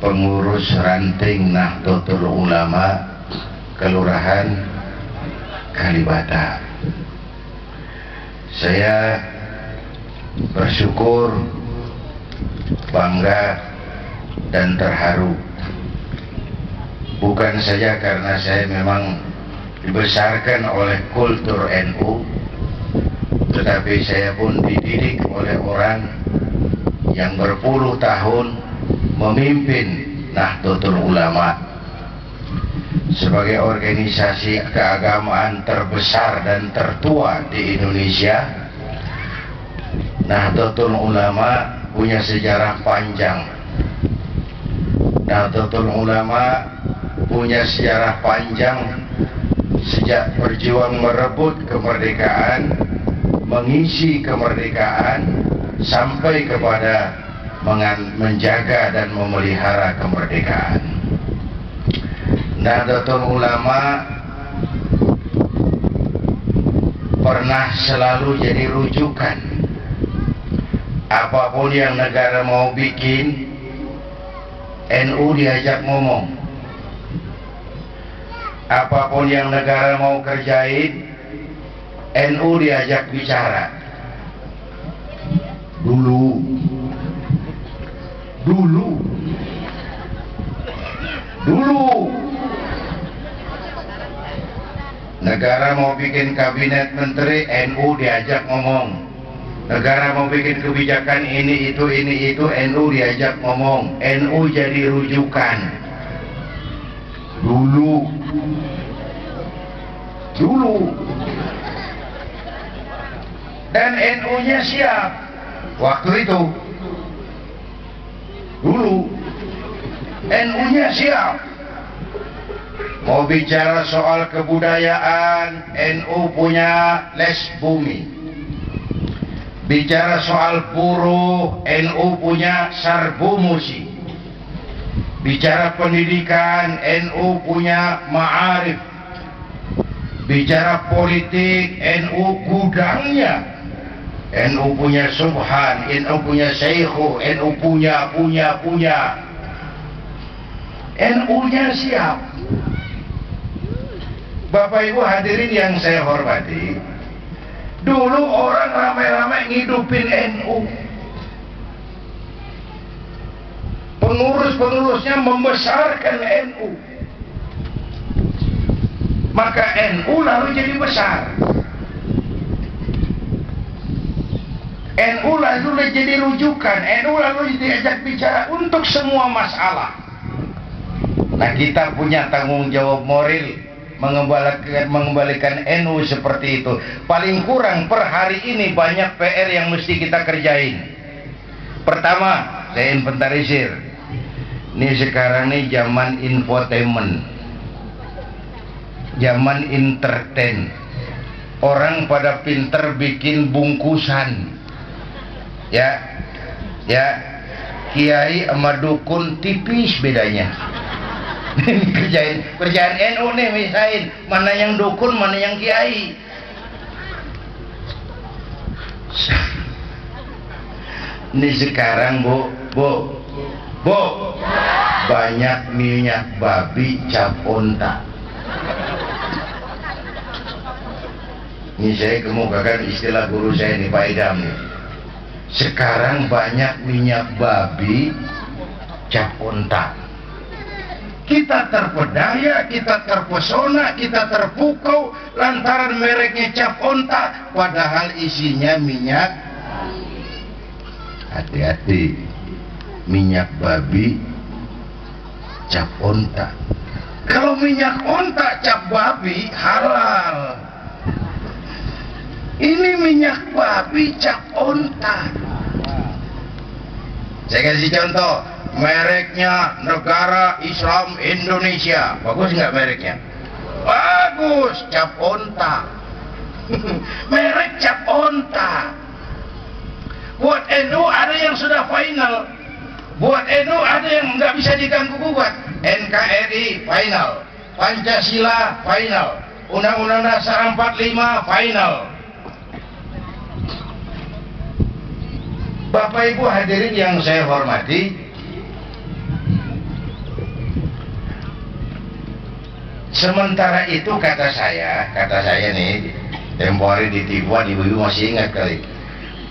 pengurus ranting Nahdlatul Ulama Kelurahan Kalibata. Saya bersyukur, bangga dan terharu, bukan saja karena saya memang dibesarkan oleh kultur NU, tetapi saya pun dididik oleh orang yang berpuluh tahun memimpin Nahdlatul Ulama sebagai organisasi keagamaan terbesar dan tertua di Indonesia. Nahdlatul Ulama punya sejarah panjang. Nahdlatul Ulama punya sejarah panjang sejak berjuang merebut kemerdekaan, mengisi kemerdekaan, sampai kepada menjaga dan memelihara kemerdekaan. Nahdlatul Ulama pernah selalu jadi rujukan. Apapun yang negara mau bikin, NU diajak ngomong. Apapun yang negara mau kerjain, NU diajak bicara. Dulu negara mau bikin kabinet menteri, NU diajak ngomong. Negara mau bikin kebijakan ini itu, NU diajak ngomong. NU jadi rujukan. Dulu dan NU-nya siap waktu itu. Dulu NU-nya siap. Mau bicara soal kebudayaan, NU punya les bumi. Bicara soal buruh, NU punya sarbu musi. Bicara pendidikan, NU punya ma'arif. Bicara politik, NU gudangnya. NU punya subhan, NU punya syekhu, NU punya. NU-nya siap. Bapak Ibu hadirin yang saya hormati, dulu orang ramai-ramai ngidupin NU. Pengurus-pengurusnya membesarkan NU. Maka NU lalu jadi besar. NU lalu jadi rujukan. NU lalu diajak bicara untuk semua masalah. Nah, kita punya tanggung jawab moral mengembalikan NU seperti itu. Paling kurang per hari ini banyak PR yang mesti kita kerjain. Pertama, saya inventarisir. Ini sekarang nih zaman infotainment, zaman entertain. Orang pada pinter bikin bungkusan. Ya, kiai sama dukun tipis bedanya. kerjaan NU nih, misain mana yang dukun, mana yang kiai. Ini sekarang bu, banyak minyak babi cap onta. Ini saya kemukakan istilah guru saya di Pak Idam nih. Sekarang banyak minyak babi cap onta. Kita terpedaya, kita terpesona, kita terpukau lantaran mereknya cap onta, padahal isinya minyak. Hati-hati, minyak babi cap onta. Kalau minyak onta cap babi halal. Ini minyak babi cap onta. Saya kasih contoh. Mereknya Negara Islam Indonesia. Bagus nggak mereknya? Bagus, cap onta. Merek cap onta. Buat NU ada yang sudah final. Buat NU ada yang nggak bisa diganggu gugat. NKRI final, Pancasila final, Undang-Undang Dasar 45 final. Bapak Ibu hadirin yang saya hormati, Sementara itu kata saya nih, tempo hari di TV, ibu-ibu masih ingat kali,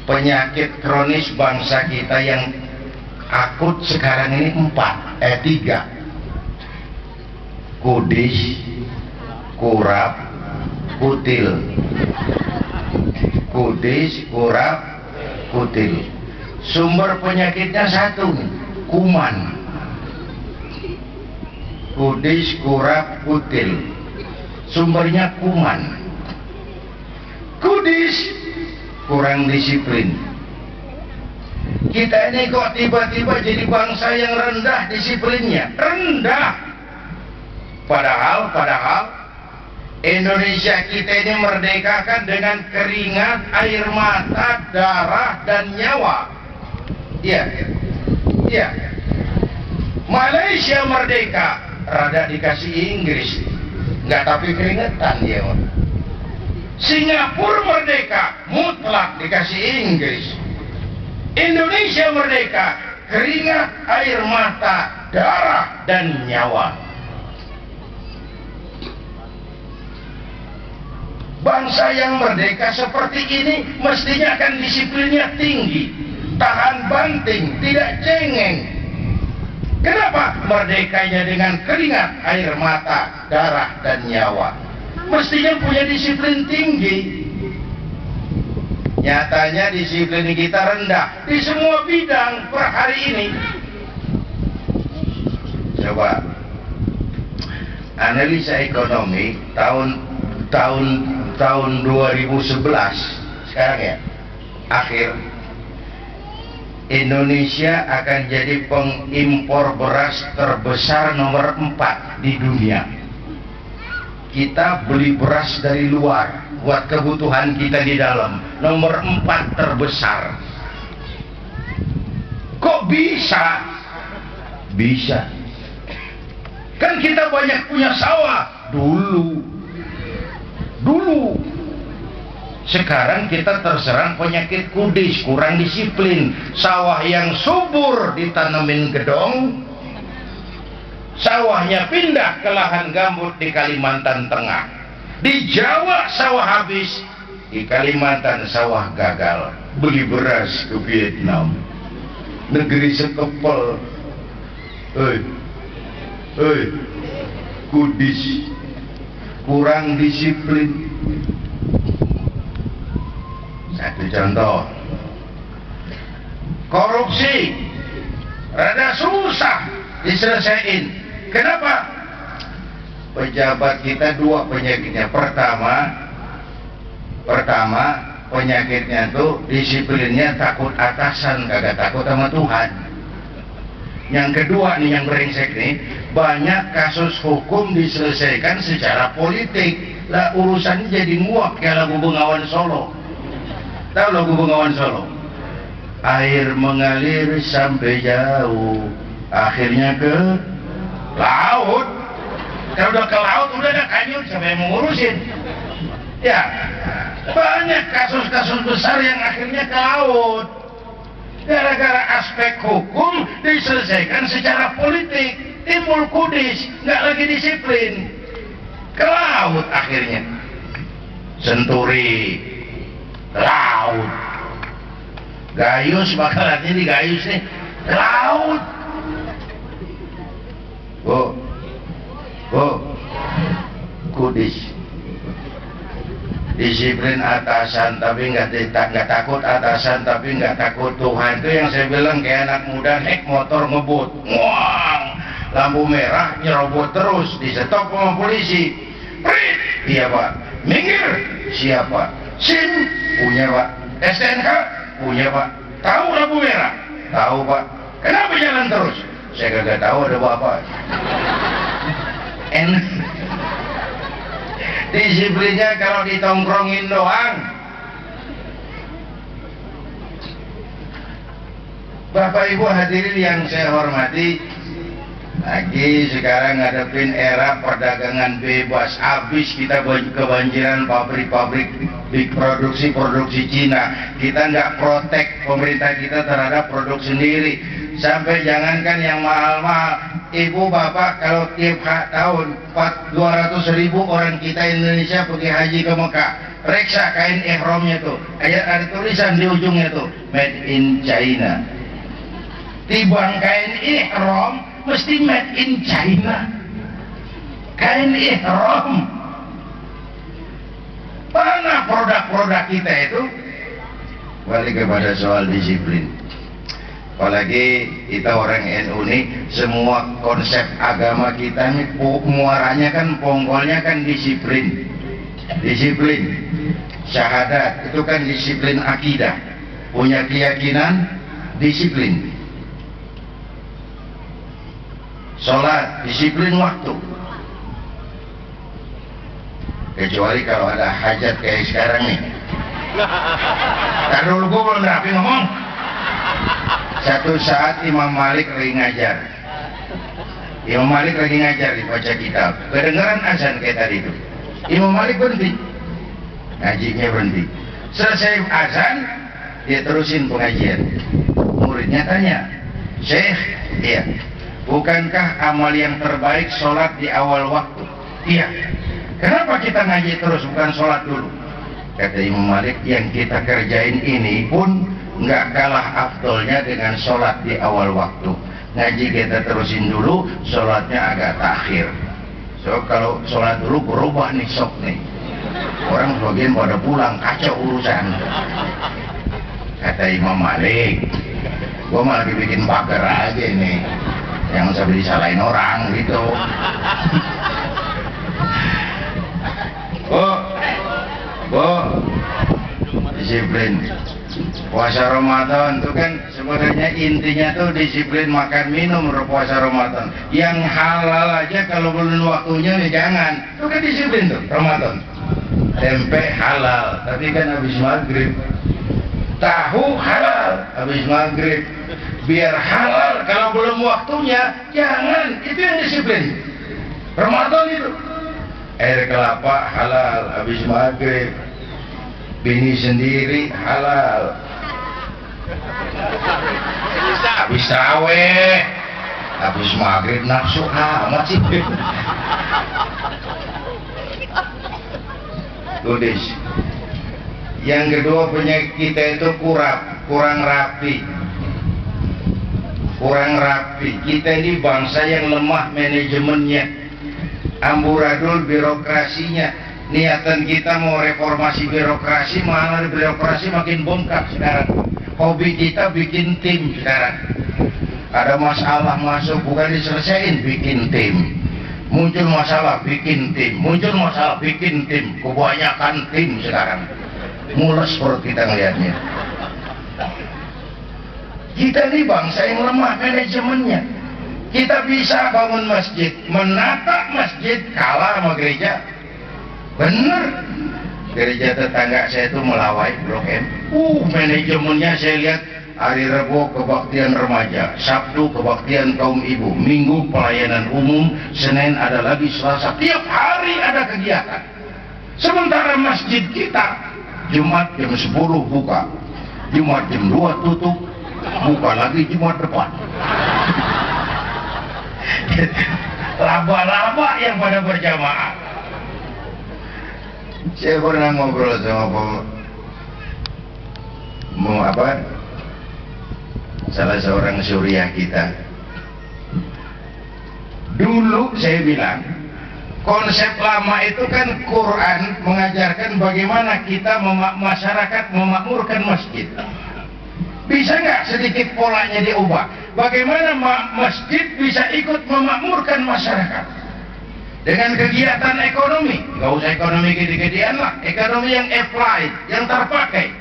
penyakit kronis bangsa kita yang akut sekarang ini 3: kudis, kurap, kutil. Kudis, kurap, kutil. Sumber penyakitnya satu, kuman. Kudis, kurap, kutil. Sumbernya kuman. Kudis, kurang disiplin. Kita ini kok tiba-tiba jadi bangsa yang rendah disiplinnya. Rendah. Padahal Indonesia kita ini merdekakan dengan keringat, air mata, darah, dan nyawa. Iya. Malaysia merdeka, rada dikasih Inggris, nggak tapi keringetan dia. Singapura merdeka, mutlak dikasih Inggris. Indonesia merdeka, keringat, air mata, darah, dan nyawa. Bangsa yang merdeka seperti ini mestinya akan disiplinnya tinggi, tahan banting, tidak cengeng. Kenapa? Merdekanya dengan keringat, air mata, darah, dan nyawa. Mestinya punya disiplin tinggi. Nyatanya disiplin kita rendah di semua bidang per hari ini. Coba analisa ekonomi tahun 2011 sekarang ya, akhir, Indonesia akan jadi pengimpor beras terbesar nomor 4 di dunia. Kita beli beras dari luar buat kebutuhan kita di dalam, nomor 4 terbesar. Kok bisa? Bisa. Kan kita banyak punya sawah dulu. Sekarang kita terserang penyakit kudis, kurang disiplin. Sawah yang subur ditanemin gedong, sawahnya pindah ke lahan gambut di Kalimantan Tengah. Di Jawa sawah habis, di Kalimantan sawah gagal. Beli beras ke Vietnam, negeri sekepel. Kudis, kurang disiplin. Satu contoh, korupsi rada susah diselesaikan. Kenapa? Pejabat kita dua penyakitnya. Pertama penyakitnya tuh disiplinnya takut atasan, kagak takut sama Tuhan. Yang kedua nih, yang brengsek nih, banyak kasus hukum diselesaikan secara politik. Lah urusannya jadi nguap kayak lagu Bengawan Solo. Tahu lagu Bengawan Solo? Air mengalir sampai jauh, akhirnya ke laut. Kalau udah ke laut udah ada kanyut, siapa yang mengurusin? Ya, banyak kasus-kasus besar yang akhirnya ke laut. Gara-gara aspek hukum diselesaikan secara politik, timbul kudis, nggak lagi disiplin, ke laut akhirnya. Senturi, laut. Gayus bakalan ini Gayus nih, laut. Kudis. Disiplin atasan tapi nggak takut atasan, tapi nggak takut Tuhan. Itu yang saya bilang kayak anak muda naik motor ngebut, nguang, lampu merah nyerobot terus, disetop sama polisi. Prit, iya pak. Minggir, siapa? SIM punya pak. STNK punya pak. Tahu lampu merah? Tahu pak. Kenapa jalan terus? Saya kagak tahu, ada bapak. Enak. Disiplinnya kalau ditongkrongin doang. Bapak Ibu hadirin yang saya hormati, lagi sekarang ngadepin era perdagangan bebas. Habis kita kebanjiran pabrik-pabrik produksi Cina. Kita nggak protek pemerintah kita terhadap produk sendiri. Sampai jangankan yang mahal-mahal, ibu bapak kalau tiap tahun 200.000 orang kita Indonesia pergi haji ke Mekah, reksa kain ihramnya tuh, ada tulisan di ujungnya tuh, made in China. Tibang kain ihram mesti made in China. Kain ihram. Mana produk-produk kita itu? Balik kepada soal disiplin. Apalagi kita orang NU nih, semua konsep agama kita nih muaranya kan, pongkolnya kan disiplin. Disiplin. Syahadat itu kan disiplin akidah. Punya keyakinan, disiplin. Sholat, disiplin waktu. Kecuali kalau ada hajat kayak sekarang nih. Ntar dulu gue belum rapi ngomong. Satu saat Imam Malik lagi ngajar. Imam Malik lagi ngajar dibaca kitab. Kedengaran azan kayak tadi itu. Imam Malik berhenti. Ngajinya berhenti. Selesai azan, dia terusin pengajian. Muridnya tanya, Syekh, iya, bukankah amal yang terbaik sholat di awal waktu? Iya. Kenapa kita ngaji terus bukan sholat dulu? Kata Imam Malik, yang kita kerjain ini pun nggak kalah afdolnya dengan sholat di awal waktu. Ngaji kita terusin dulu, sholatnya agak takhir. So kalau sholat dulu berubah nih sok nih. Orang sebagian pada pulang, kacau urusan. Kata Imam Malik, gua malah dibikin pagar aja nih, yang sampai disalahin orang gitu. Bu, disiplin. Puasa Ramadan itu kan sebenarnya intinya tuh disiplin makan minum puasa Ramadan. Yang halal aja kalau belum waktunya ya jangan. Itu kan disiplin tuh Ramadan. Tempe halal, tapi kan habis maghrib. Tahu halal, habis maghrib. Biar halal kalau belum waktunya jangan. Itu yang disiplin. Ramadan itu. Air kelapa halal habis maghrib, bini sendiri halal habis tarawih, habis maghrib nafsu amat sih. Tudis. Yang kedua, penyakit kita itu kurang rapi. Kita ini bangsa yang lemah manajemennya, amburadul birokrasinya. Niatan kita mau reformasi birokrasi, malah birokrasi makin bengkak sekarang. Hobi kita bikin tim sekarang. Ada masalah masuk, bukan diselesain, bikin tim. Muncul masalah, bikin tim. Muncul masalah, bikin tim. Kebanyakan tim sekarang. Mules perut kita ngeliatnya. Kita ini bangsa yang lemah manajemennya. Kita bisa bangun masjid, menata masjid, kalah sama gereja. Bener. Gereja tetangga saya itu Melawai, Blok M. Manajemennya saya lihat, hari Rabu kebaktian remaja, Sabtu kebaktian kaum ibu, Minggu pelayanan umum, Senin ada lagi, Selasa, tiap hari ada kegiatan. Sementara masjid kita, Jumat jam 10 buka, Jumat jam 2 tutup, buka lagi Jumat depan. Laba-laba yang pada berjamaah. Saya pernah ngobrol sama salah seorang suriah kita. Dulu saya bilang, konsep lama itu kan Quran mengajarkan bagaimana kita masyarakat memakmurkan masjid. Bisa nggak sedikit polanya diubah? Bagaimana masjid bisa ikut memakmurkan masyarakat dengan kegiatan ekonomi? Nggak usah ekonomi gede-gedean lah, ekonomi yang applied, yang terpakai.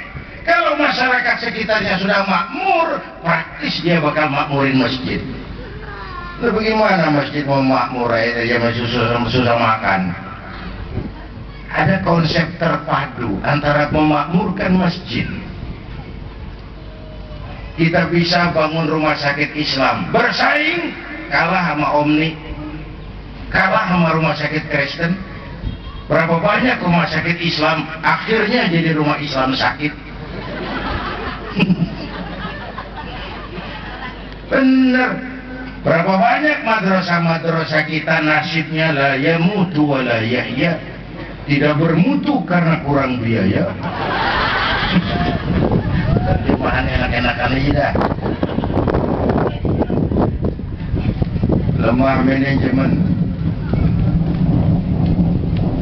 Kalau masyarakat sekitarnya sudah makmur, praktis dia bakal makmurin masjid. Lalu bagaimana masjid mau makmur dia masih susah makan? Ada konsep terpadu antara memakmurkan masjid. Kita bisa bangun rumah sakit Islam, bersaing, kalah sama Omni, kalah sama rumah sakit Kristen. Berapa banyak rumah sakit Islam akhirnya jadi rumah Islam sakit. Bener. Berapa banyak madrasah-madrasah kita nasibnya la yamutu wa la yahya, tidak bermutu karena kurang biaya. Terjemahan enak-enakan aja dah. Lemah manajemen.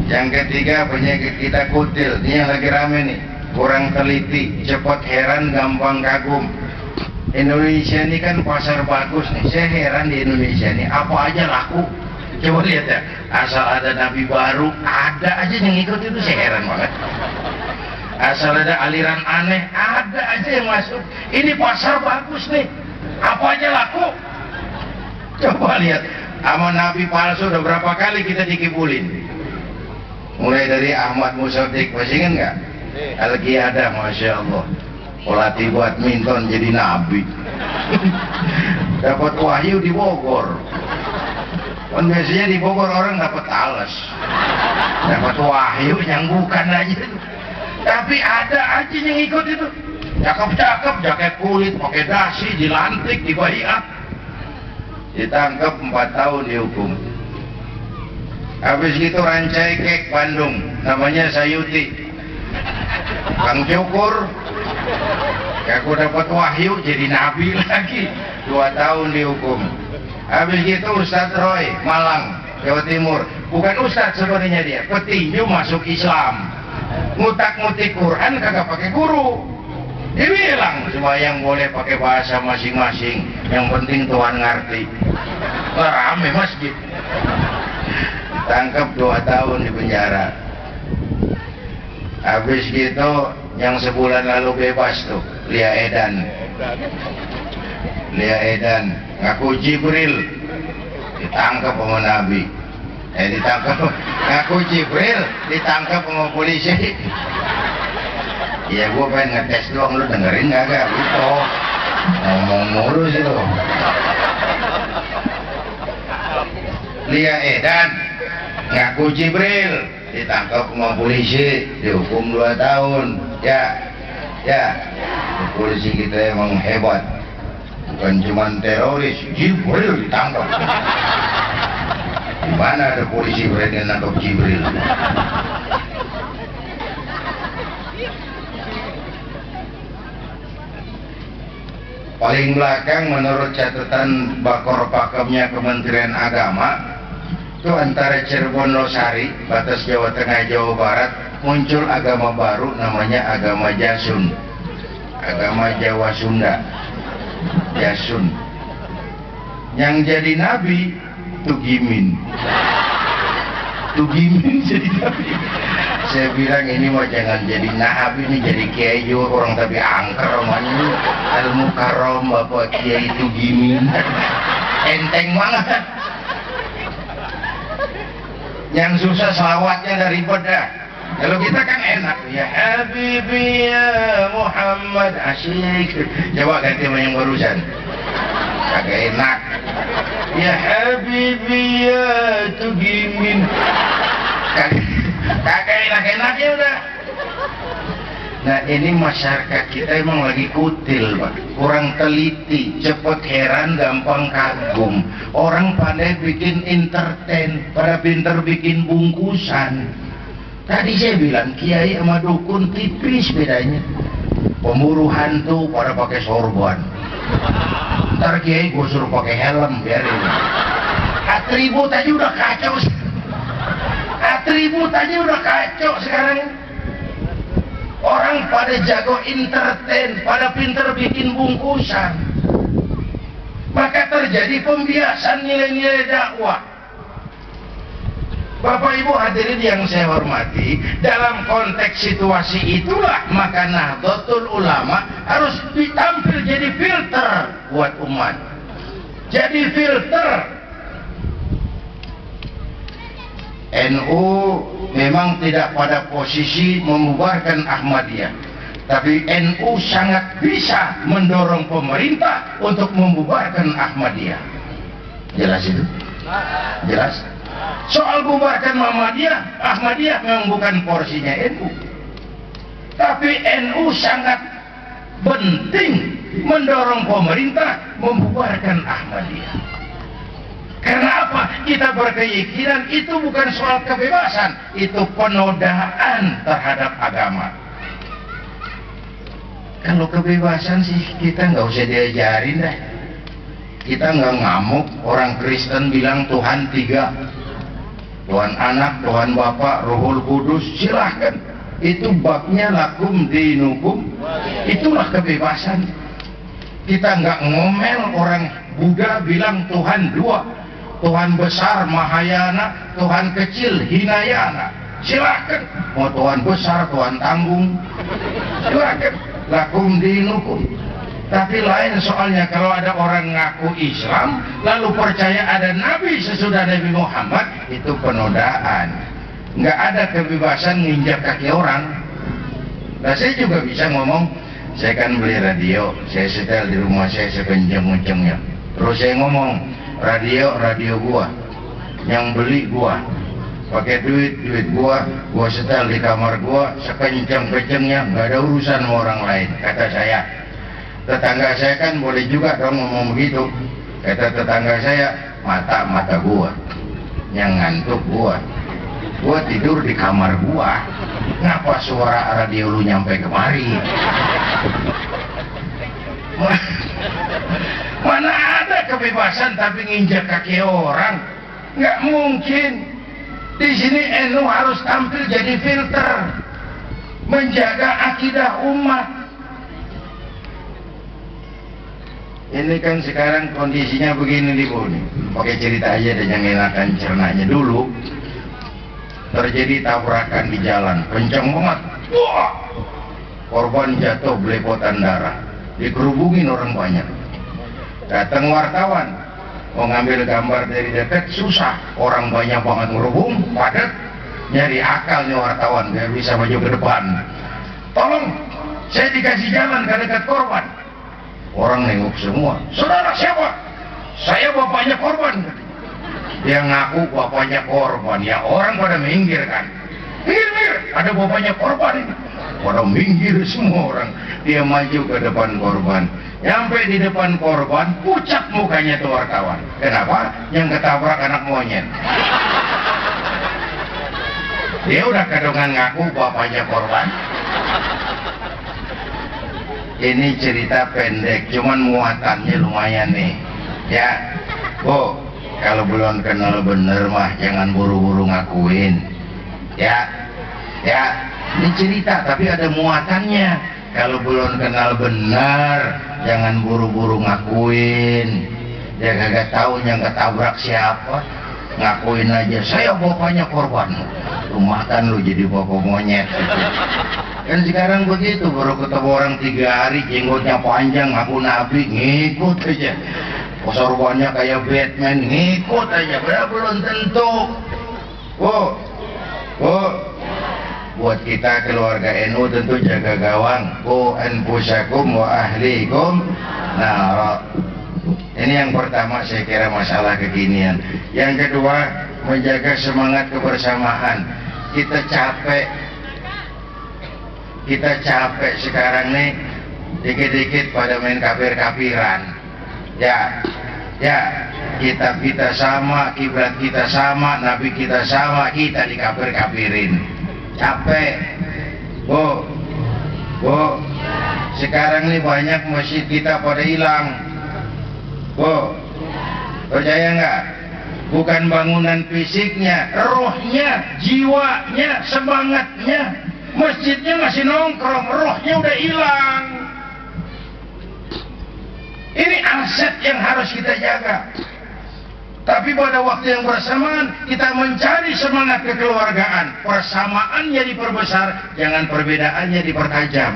Yang ketiga, penyakit kita kutil. Ini yang lagi rame nih, kurang teliti, cepat heran, gampang kagum. Indonesia ini kan pasar bagus nih. Saya heran di Indonesia nih, apa aja laku. Coba lihat ya, asal ada nabi baru, ada aja yang ikut, itu saya heran banget. Asal ada aliran aneh, ada aja yang masuk. Ini pasar bagus nih, apa aja laku. Coba lihat, sama nabi palsu udah berapa kali kita dikibulin. Mulai dari Ahmad Musaddiq, masih ingat nggak? Al-Qiyadah, Masya Allah, pelatih badminton jadi nabi. Dapat wahyu di Bogor. Kan biasanya di Bogor orang dapat alas, dapat wahyu yang bukan aja. Tapi ada aja yang ikut itu. Cakep-cakep, jaket kulit, pakai dasi, dilantik, dibaiat. Ditangkap 4 tahun dihukum. Habis gitu Rancai Kek Bandung, namanya Sayuti, Kang Cukur, aku dapat wahyu jadi nabi lagi, 2 tahun dihukum. Habis gitu Ustadz Roy Malang, Jawa Timur, bukan Ustadz sebenarnya dia, petinju masuk Islam, ngutak-ngutik Quran kagak pakai guru. Dia bilang sembahyang boleh pakai bahasa masing-masing, yang penting Tuhan ngerti. Rame masjid. Tangkap 2 tahun di penjara. Habis gitu yang sebulan lalu bebas tuh, Lia Edan ngaku Jibril, ditangkap sama Nabi. Ngaku Jibril, ditangkap sama polisi. Ya gua pengen ngetes doang, lu dengerin kagak gitu, ngomong mulu sih lu. Lia Edan ngaku Jibril, ditangkap sama polisi, dihukum 2 tahun. Ya, polisi kita emang hebat, bukan cuma teroris, Jibril ditangkap. Di mana ada polisi berani nangkap Jibril? Paling belakang menurut catatan bakor pakemnya Kementerian Agama, itu antara Cirebon Losari, batas Jawa Tengah Jawa Barat, muncul agama baru namanya agama Jasun, agama Jawa Sunda, Jasun. Yang jadi nabi Tugimin jadi nabi. Saya bilang ini mah jangan jadi nabi, ini jadi kiai juga orang tapi angker namanya ilmu karom bapak kiai Tugimin. Enteng banget. Yang susah selawatnya dari dah. Kalau kita kan enak, ya Habibi ya Muhammad, asyik. Coba ganti sama yang barusan, kagak enak. Ya Habibi ya Tugimin, kagak enak-enak ya udah. Nah ini masyarakat kita emang lagi kutil Pak, kurang teliti, cepet heran, gampang kagum. Orang pandai bikin entertain, pada pinter bikin bungkusan. Tadi saya bilang kiai sama dukun tipis bedanya. Pemburu hantu pada pakai sorban, ntar kiai gue suruh pakai helm, biarin. Atribut aja udah kacau, sekarang. Orang pada jago entertain, pada pinter bikin bungkusan, maka terjadi pembiasan nilai-nilai dakwah. Bapak Ibu hadirin yang saya hormati, dalam konteks situasi itulah maka Nahdlatul Ulama harus ditampil jadi filter buat umat. Jadi filter. NU memang tidak pada posisi membubarkan Ahmadiyah, tapi NU sangat bisa mendorong pemerintah untuk membubarkan Ahmadiyah. Jelas itu? Jelas? Soal bubarkan Ahmadiyah memang bukan porsinya NU, tapi NU sangat penting mendorong pemerintah membubarkan Ahmadiyah. Karena apa? Kita berkeyakinan itu bukan soal kebebasan, itu penodaan terhadap agama. Kalau kebebasan sih kita nggak usah diajarin dah. Kita nggak ngamuk orang Kristen bilang Tuhan 3, Tuhan Anak, Tuhan Bapa, Ruhul Kudus, silahkan. Itu babnya lakum dinukum, itulah kebebasan. Kita nggak ngomel orang Buddha bilang Tuhan 2, Tuhan besar Mahayana, Tuhan kecil Hinayana, silahkan. Mau Tuhan besar, Tuhan tanggung, silahkan. Lakum dinukum. Tapi lain soalnya kalau ada orang ngaku Islam lalu percaya ada Nabi sesudah Nabi Muhammad, itu penodaan. Nggak ada kebebasan nginjak kaki orang. Nah, saya juga bisa ngomong, saya kan beli radio, saya setel di rumah saya sekenceng-kencengnya. Terus saya ngomong, radio gua, yang beli gua, pakai duit gua setel di kamar gua sekenceng-kencengnya, nggak ada urusan sama orang lain. Kata saya, tetangga saya kan boleh juga dong ngomong begitu. Kata tetangga saya, mata gua yang ngantuk gua tidur di kamar gua, ngapa suara radio lu nyampe kemari? Mana ada kebebasan tapi nginjak kaki orang? Nggak mungkin. Di sini NU harus tampil jadi filter, menjaga akidah umat. Ini kan sekarang kondisinya begini nih Bu, pakai cerita aja dan yang enakan cernanya. Dulu terjadi tabrakan di jalan, kencang banget, wah, korban jatuh belepotan darah, dikerubungin orang banyak. Datang wartawan, mau ngambil gambar dari dekat susah, orang banyak banget ngerubung, padat, nyari akal nih wartawan biar bisa maju ke depan. Tolong, saya dikasih jalan ke dekat korban. Orang nengok semua, saudara siapa? Saya bapaknya korban. Dia ngaku bapaknya korban, ya orang pada minggir kan. Minggir, ada bapaknya korban ini. Pada minggir semua orang. Dia maju ke depan korban. Nyampe di depan korban, pucat mukanya tuh wartawan. Kenapa? Yang ketabrak anak monyet. Dia udah kadongan ngaku bapaknya korban. Ini cerita pendek, cuman muatannya lumayan nih. Ya, Bu, kalau belum kenal bener mah jangan buru-buru ngakuin. Ya, ini cerita tapi ada muatannya. Kalau belum kenal benar, jangan buru-buru ngakuin. Dia kagak tahu yang ketabrak siapa, ngakuin aja saya bapaknya korban. Lu makan lu jadi bapak monyet. Kan sekarang begitu, baru ketemu orang 3 hari jenggotnya panjang, ngaku nabi, ngikut aja. Sorbannya kayak Batman, ngikut aja. Belum tentu. Buat kita keluarga NU tentu jaga gawang. Anfusakum wa ahlikum. Nah, ini yang pertama saya kira masalah kekinian. Yang kedua, menjaga semangat kebersamaan. Kita capek sekarang nih, dikit-dikit pada main kafir-kafiran. Ya, kitab kita sama, kiblat kita sama, nabi kita sama, kita dikafir-kafirin. Capek. Bu, sekarang nih banyak masjid kita pada hilang. Bu, percaya nggak? Bukan bangunan fisiknya, rohnya, jiwanya, semangatnya. Masjidnya masih nongkrong, rohnya udah hilang. Ini aset yang harus kita jaga. Tapi pada waktu yang bersamaan kita mencari semangat kekeluargaan. Persamaannya diperbesar, jangan perbedaannya dipertajam.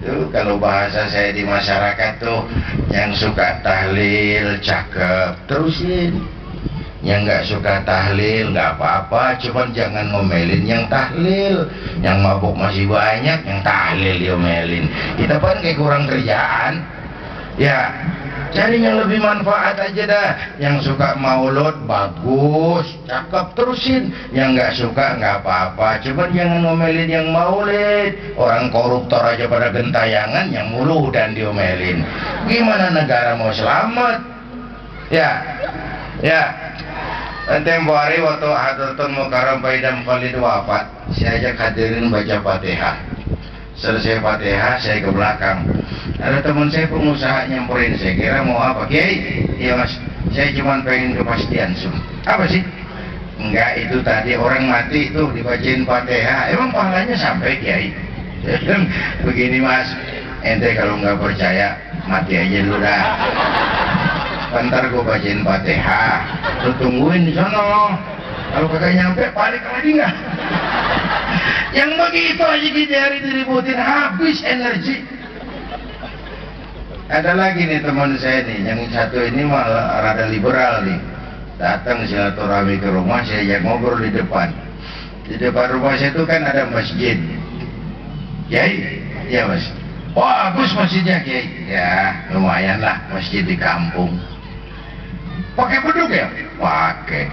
Tuh, kalau bahasa saya di masyarakat tuh, yang suka tahlil cakep, terusin. Yang nggak suka tahlil nggak apa-apa, cuman jangan ngomelin yang tahlil. Yang mabuk masih banyak, yang tahlil diomelin. Kita kan kayak kurang kerjaan. Ya, Cari yang lebih manfaat aja dah. Yang suka maulud bagus, cakep, terusin. Yang nggak suka nggak apa-apa, cuman jangan ngomelin yang maulid. Orang koruptor aja pada gentayangan, yang mulu dan diomelin. Gimana negara mau selamat? Ya. Tempo hari waktu Hadratul Mukarram Paidam Khalid wafat, saya ajak hadirin baca Fatihah. Selesai Fatihah, saya ke belakang. Ada teman saya pengusaha nyamperin, saya kira mau apa? Kiai? Iya mas, saya cuma pengen kepastian. Apa sih? Enggak, itu tadi orang mati tuh dibacain Fatihah. Emang pahalanya sampai Kiai? Begini mas, ente kalau nggak percaya mati aja dulu dah. Bentar gue bacain Fatihah, lu tungguin di sono. Kalau kagak nyampe, balik lagi nggak? Yang begitu aja kita hari diributin, habis energi. Ada lagi nih teman saya nih, yang satu ini malah rada liberal nih. Datang silaturahmi ke rumah, saya ajak ngobrol di depan. Di depan rumah saya itu kan ada masjid. Kiai? Iya mas. Wah, bagus masjidnya Kiai. Ya, lumayan lah masjid di kampung. Pakai beduk ya? Pakai.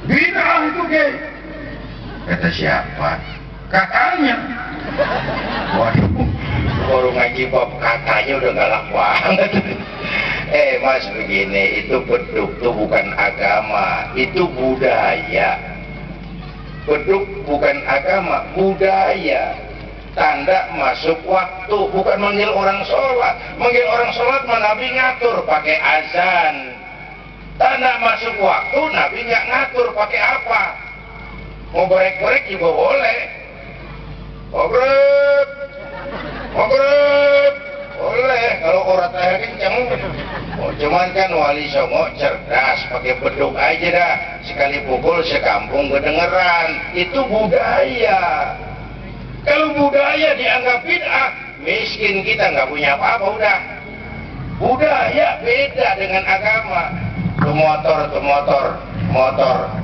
Bid'ah itu Kiai. Kata siapa? Katanya. Waduh, baru ngaji bab katanya udah galak banget. Mas begini, itu beduk tuh bukan agama, itu budaya. Beduk bukan agama, budaya. Tanda masuk waktu, bukan manggil orang sholat. Manggil orang sholat mah Nabi ngatur pakai azan. Tanda masuk waktu Nabi nggak ngatur pakai apa. Mau gorek-gorek juga boleh. Maghrib boleh kalau orang tanya kenceng. Cuman kan Wali Songo cerdas, pakai beduk aja dah, sekali pukul sekampung kedengeran. Itu budaya. Kalau budaya dianggap bid'ah, miskin kita nggak punya apa-apa udah. Budaya beda dengan agama. Tuh motor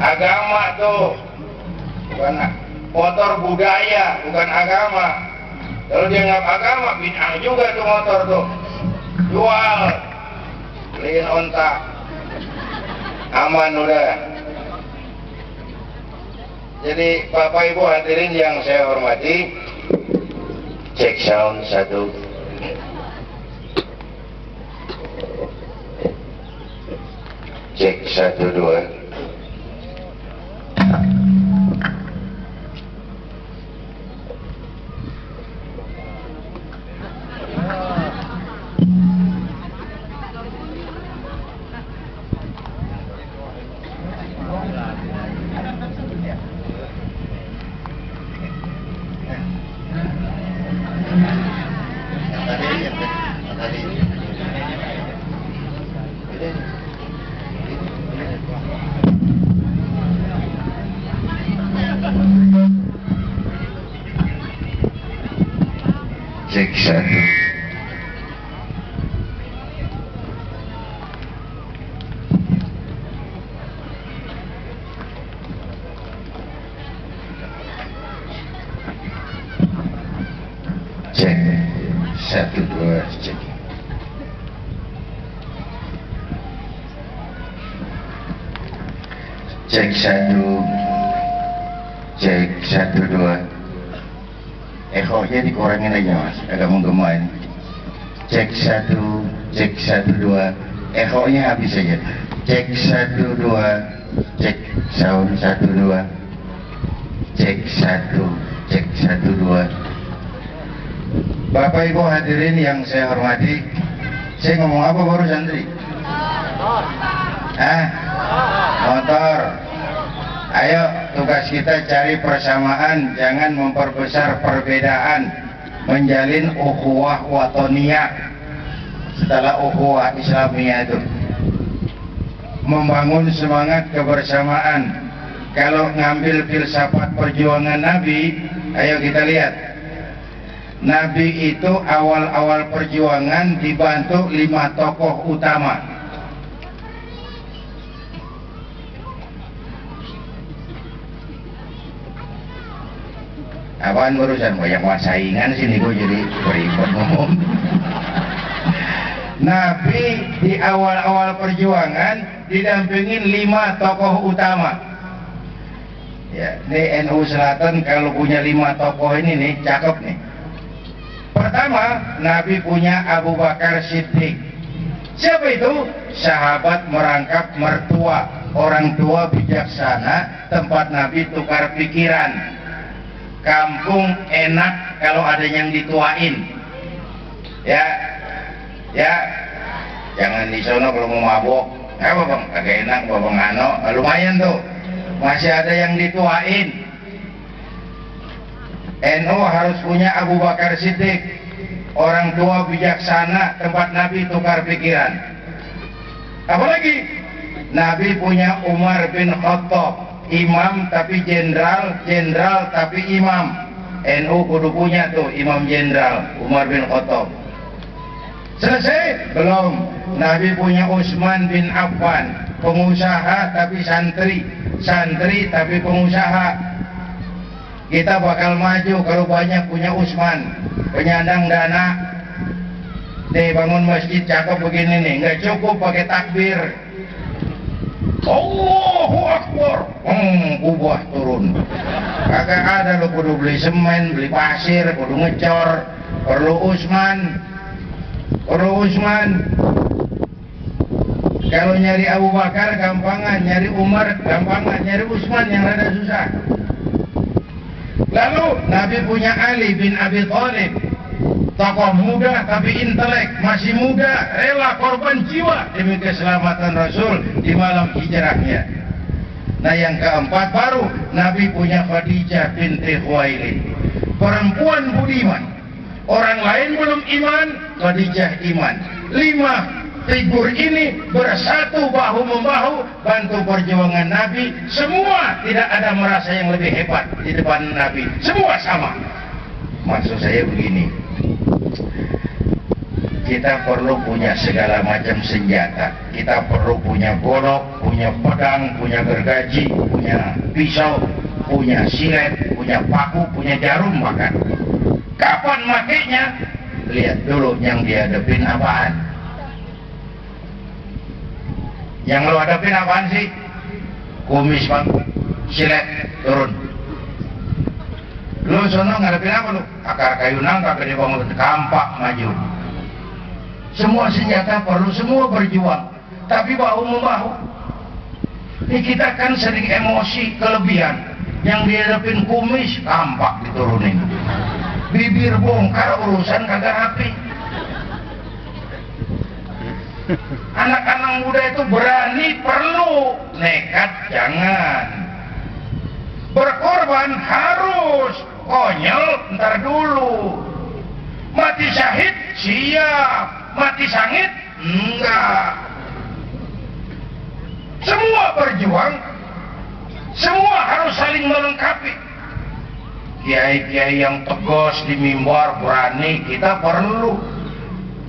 agama tuh, bukan motor budaya, bukan agama. Kalau dia nggak agama, bid'ah juga tuh motor tuh. Jual, beliin onta, aman udah. Jadi Bapak Ibu hadirin yang saya hormati, cek sound satu. Cek 1 2. Cek 1. Cek 1 2 cek. Cek 1. Cek 1 2. Ekornya dikurangin aja mas, agak menggema ini. Cek 1 2. Ekornya habis aja. Cek 1 2. Cek sound 1 2. Cek 1 2. Bapak Ibu hadirin yang saya hormati, saya ngomong apa baru santri? Motor. Ayo, tugas kita cari persamaan, jangan memperbesar perbedaan, menjalin ukhuwah watoniyah. Setelah ukhuwah Islamiyah itu membangun semangat kebersamaan. Kalau ngambil filsafat perjuangan Nabi, ayo kita lihat. Nabi itu awal-awal perjuangan dibantu 5 tokoh utama. Apaan urusan banyak saingan sini gue jadi beribad ngomong. Nabi di awal-awal perjuangan didampingin 5 tokoh utama. Ya, ini NU Selatan kalau punya 5 tokoh ini nih, cakep nih. Pertama, Nabi punya Abu Bakar Siddiq. Siapa itu? Sahabat merangkap mertua, orang tua bijaksana, tempat Nabi tukar pikiran. Kampung enak kalau ada yang dituain. Ya, jangan di sono kalau mau mabok. Apa bang? Agak enak bang Ano, lumayan tuh. Masih ada yang dituain. NU harus punya Abu Bakar Siddiq, orang tua bijaksana, tempat Nabi tukar pikiran. Apalagi Nabi punya Umar bin Khattab, imam tapi jenderal, jenderal tapi imam. NU kudu punya tuh imam jenderal Umar bin Khattab. Selesai? Belum. Nabi punya Utsman bin Affan, pengusaha tapi santri, santri tapi pengusaha. Kita bakal maju kalau banyak punya Utsman, penyandang dana. Nih bangun masjid cakep begini nih, nggak cukup pakai takbir. Allahu Akbar, ubah turun. Kagak ada lo kudu beli semen, beli pasir, kudu ngecor. Perlu Utsman, perlu Utsman. Kalau nyari Abu Bakar gampangan, nyari Umar gampangan, nyari Utsman yang rada susah. Lalu Nabi punya Ali bin Abi Thalib, tokoh muda tapi intelek, masih muda, rela korban jiwa demi keselamatan Rasul di malam hijrahnya. Nah yang keempat baru Nabi punya Khadijah binti Khuwailid, perempuan budiman. Orang lain belum iman, Khadijah iman. 5 figur ini bersatu bahu-membahu bantu perjuangan Nabi. Semua tidak ada merasa yang lebih hebat di depan Nabi, semua sama. Maksud saya begini, kita perlu punya segala macam senjata. Kita perlu punya golok, punya pedang, punya gergaji, punya pisau, punya silet, punya paku, punya jarum bahkan. Kapan makainya? Lihat dulu yang dihadapin apaan. Yang lo hadapin apaan sih? Kumis bang, silet, turun. Lo sono ngadepin apa lo? Akar kayu nangka, gede bangun, kampak, maju. Semua senjata perlu, semua berjuang, tapi bahu-membahu. Ini kita kan sering emosi, kelebihan. Yang dihadapin kumis, kampak diturunin. Bibir bongkar, urusan kagak rapi. Anak-anak muda itu berani perlu, nekat jangan. Berkorban harus, konyol ntar dulu. Mati syahid siap, mati sangit enggak. Semua berjuang, semua harus saling melengkapi. Kiai-kiai yang tegas di mimbar berani kita perlu.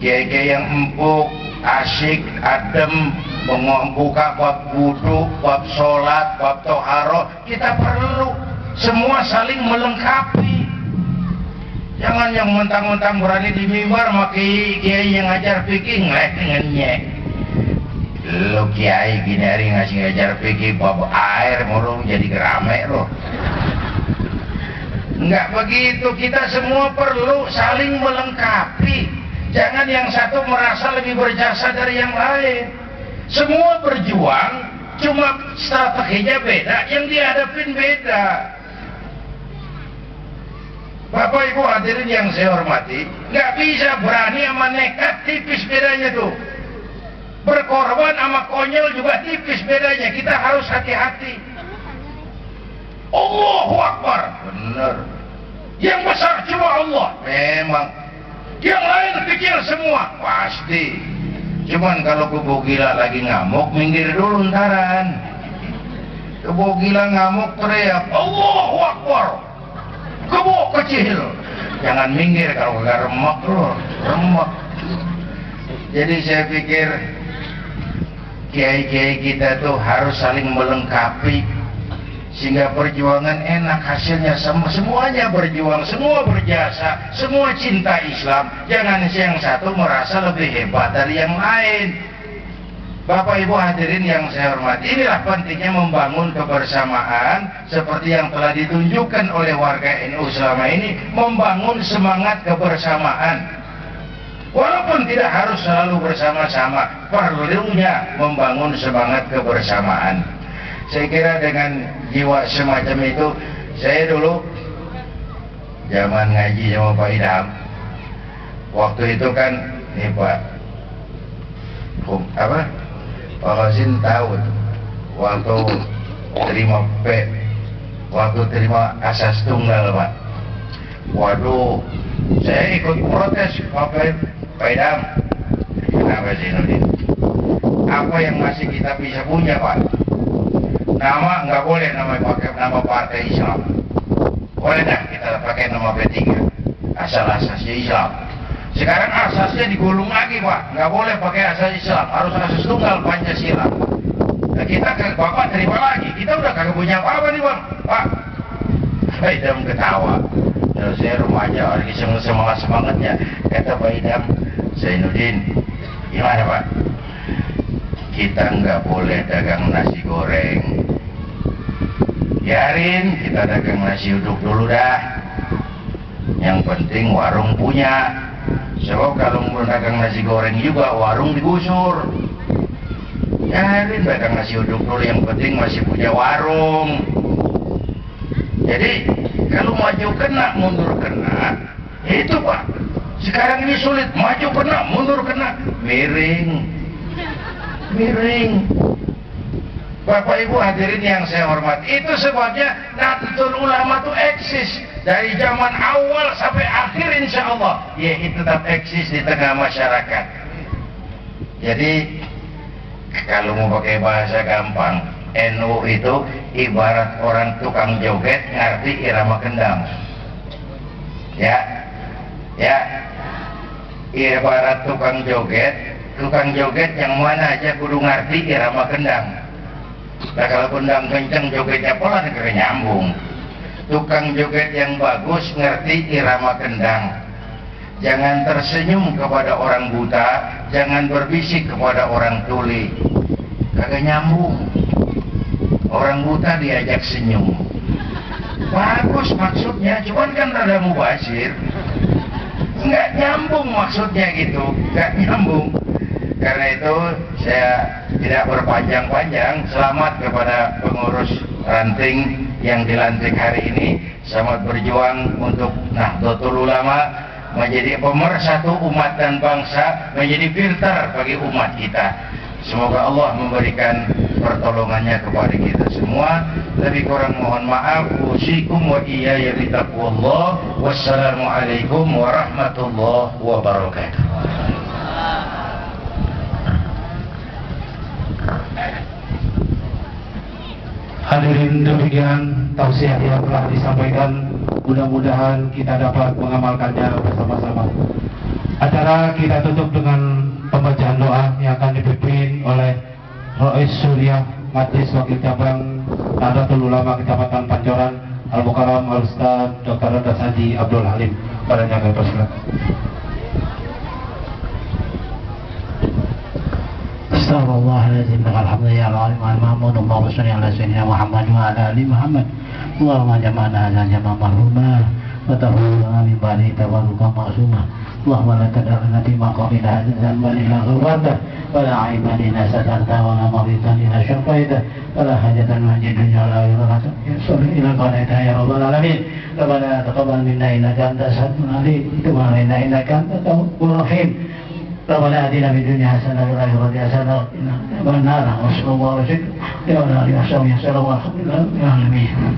Kiai-kiai yang empuk, asik, adem, membuka bab wudu, bab sholat, bab toharo, kita perlu. Semua saling melengkapi. Jangan yang mentang-mentang berani di mimbar maki kiai yang ngajar fikih ngenyek. Lo kiai gini hari ngasih ngajar fikih bab air mulu jadi gerame lo. Enggak begitu, kita semua perlu saling melengkapi. Jangan yang satu merasa lebih berjasa dari yang lain. Semua berjuang, cuma strateginya beda, yang dihadapin beda. Bapak Ibu hadirin yang saya hormati, nggak bisa berani sama nekat, tipis bedanya tuh. Berkorban sama konyol juga tipis bedanya, kita harus hati-hati. Allahu Akbar, bener. Yang besar cuma Allah, memang. Yang lain kecil semua, pasti. Cuman kalau kebo gila lagi ngamuk, minggir dulu ntaran. Kebo gila ngamuk teriak, Allahu Akbar. Kebo kecil, jangan minggir kalau gak remek loh, remek. Jadi saya pikir kiai-kiai kita tuh harus saling melengkapi, sehingga perjuangan enak hasilnya, semuanya berjuang, semua berjasa, semua cinta Islam. Jangan yang satu merasa lebih hebat dari yang lain. Bapak Ibu hadirin yang saya hormati, inilah pentingnya membangun kebersamaan seperti yang telah ditunjukkan oleh warga NU selama ini, membangun semangat kebersamaan. Walaupun tidak harus selalu bersama-sama, perlunya membangun semangat kebersamaan. Saya kira dengan jiwa semacam itu, saya dulu zaman ngaji sama Pak Idham, waktu itu kan nih Pak Pak Hasin tahu waktu terima asas tunggal Pak. Waduh, saya ikut protes Pak Idham. Kenapa sih Nudin? Apa yang masih kita bisa punya Pak? Nama nggak boleh pakai nama partai Islam. Boleh dah kita pakai nama P3. Asal-asasnya Islam. Sekarang asasnya digulung lagi Pak. Nggak boleh pakai asas Islam. Harus asas tunggal Pancasila. Nah kita Bapak terima lagi. Kita udah kagak punya apa-apa nih Bang. Pak Pak Idham ketawa. Terus saya remaja lagi semangat-semangatnya. Kata Pak Idham, Zainuddin, gimana Pak? Kita nggak boleh dagang nasi goreng. Biarin kita dagang nasi uduk dulu dah. Yang penting warung punya. Sebab kalau mau dagang nasi goreng juga warung digusur. Biarin dagang nasi uduk dulu, yang penting masih punya warung. Jadi kalau maju kena, mundur kena, itu Pak. Sekarang ini sulit, maju kena, mundur kena, miring. Bapak Ibu hadirin yang saya hormati, itu sebabnya Nahdlatul Ulama itu eksis dari zaman awal sampai akhir insya Allah. Ya, itu tetap eksis di tengah masyarakat. Jadi kalau mau pakai bahasa gampang, NU itu ibarat orang tukang joget ngerti irama kendang. Ya, ibarat tukang joget yang mana aja kudu ngerti irama kendang. Nah kalau kendang kenceng jogetnya pelan kagak nyambung. Tukang joget yang bagus ngerti irama kendang. Jangan tersenyum kepada orang buta, jangan berbisik kepada orang tuli. Kagak nyambung. Orang buta diajak senyum. Bagus maksudnya, cuman kan rada mubazir. Nggak nyambung maksudnya gitu, nggak nyambung. Karena itu saya tidak berpanjang-panjang. Selamat kepada pengurus ranting yang dilantik hari ini. Selamat berjuang untuk Nahdlatul Ulama menjadi pemersatu umat dan bangsa, menjadi filter bagi umat kita. Semoga Allah memberikan pertolongannya kepada kita semua. Lebih kurang mohon maaf. Usikum wa iyaya bitaqwallah. Wassalamualaikum warahmatullahi wabarakatuh. Hadirin, demikian tausiah yang telah disampaikan. Mudah-mudahan kita dapat mengamalkannya bersama-sama. Acara kita tutup dengan pembacaan doa yang akan dipimpin oleh Rois Surya, Majelis Wakil Cabang Nahdlatul Ulama Kecamatan Pancoran, Al-Mukarram Al-Ustaz Dr. Rodas Haji Abdul Halim. Padanya kami persilakan. Astagfirullahaladzim. Alhamdulillah al-mahmud. Allahumma shalli ala sayyidina Muhammad wa ala ali Muhammad. Allahumma jama'na ala jama' marhumah wa tahulana min ba'di tabarruka ma'sumah. Allahumma la tad'alna fi maqamina hadzal man ila ghawarta wa la aimanina sadarta wa la maritan ila syafaita wa la hajatan min dunya la yurata salli ila qanaita ya rabbal alamin. Rabbana taqabbal minna innaka antas samiul alim wa tub alaina innaka antat tawwabur rahim. Rabbana atina fid dunya hasanah wa fil akhirati hasanah wa qina adzabannar. Wassallallahu alaihi wa sallam. Ya Allah, ya Allah, ya Allah, ya Allah.